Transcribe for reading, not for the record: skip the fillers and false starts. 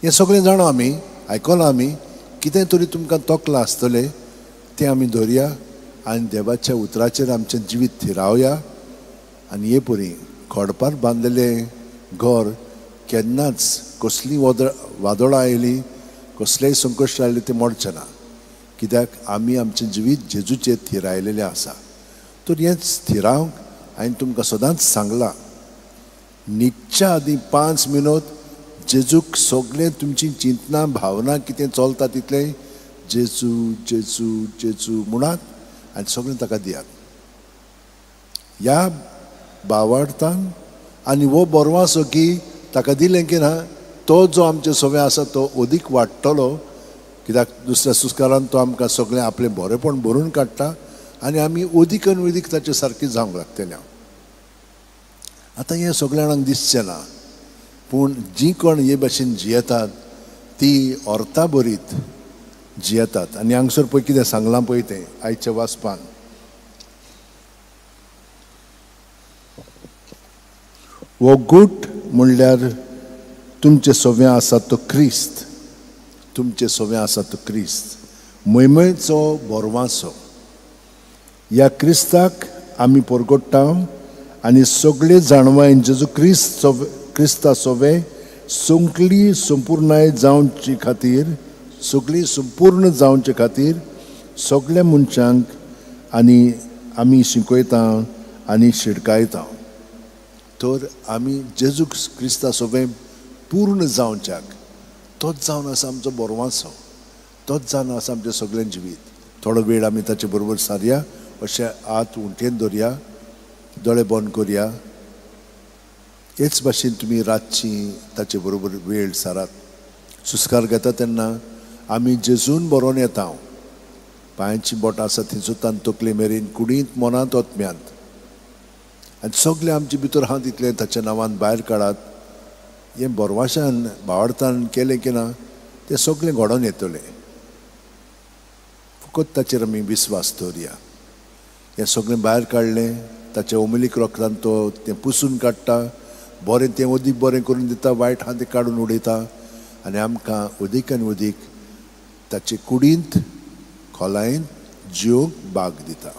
हें सगळें जाणा आमी आयकलां आमी कितें तरी तुमकां तोकलां आसतलें तें आमी धरया आनी देवाच्या उतराचेर आमचें जिवीत थिरावया आनी हे परी खोडपार बांदलेलें घर केन्नाच कसली वादळां आयली कसलेय संकश्ट आयले तें मोडचें ना कित्याक आमी आमचें जिवीत जेजूचेर थिरायलेलें आसा तर हें थिरावंक हांवें तुमकां सदांच सांगलां न्हिदच्या आदीं 5 मिनट जेजूक सगळें तुमची चिंतना भावना कितें चलता तितलें जेजू जेजू जेजू म्हणात आनी सगळें ताका दियात ह्या भावार्थान आनी हो बरो आसो की ताका दिलें की ना तो जो आमचे सवय आसा तो अदीक वाडटलो कित्याक दुसऱ्या सुस्कारान तो आमकां सगळें आपलें बरेंपण भरून काडटा आनी आमी अदीकन अदीक ताचे सारकी जावंक लागतलें आतां हें सगळ्या जाणांक दिसचें ना पूण जीं कोण हे भाशेन जियेतात ती अर्था बरीत जियेतात आनी हांगसर पळय कितें सांगलां पळय तें आयच्या वाचपान हो गूट म्हणल्यार तुमचे सवें आसा तो क्रिस्त तुमचे सवें आसा तो क्रिस्त मैमयचो बोरवांसो ह्या क्रिस्ताक आमी परगट्टा आनी सगळे जाणवायन जेजू क्रिस्ता सोवे सगळी संपूर्णाय जावचे खातीर सगळी संपूर्ण जावचे खातीर सगळ्या मनशांक आनी आमी शिकयता आनी शिडकायता तर आमी जेजू क्रिस्ता सोवे पूर्ण जावच्याक तोच जावन आसा आमचो बोरवांसो तोच जावन आसा आमचें सगळें जिवीत थोडो वेळ आमी ताचे बरोबर सारया अशें हात उंटेन दवरया दोळे बंद करया हेच भाशेन तुमी रातची ताचे बरोबर वेळ सारात सुस्कार घेता तेन्ना आमी जेजून बरोवन येता पांयाची बोटां आसा थंय सुतान तकले मेरेन कुडींत मनांत ओतम्यांत आनी सगळें आमचे भितर हांव तितलें ताच्या नांवान भायर काडात हें बोरवाशान भावार्थान केलें की ना तें सगळें घडोवन येतलें फकत ताचेर आमी विस्वास दवरया हें सगळें भायर काडलें ताच्या उमिलीक रोखडान तो तें पुसून काडटा बरें तें अदीक बरें करून दिता वायट आहा तें काडून उडयता आनी आमकां अदीक आनी अदीक ताचे कुडींत खोलायेंत जिवंक भाग दिता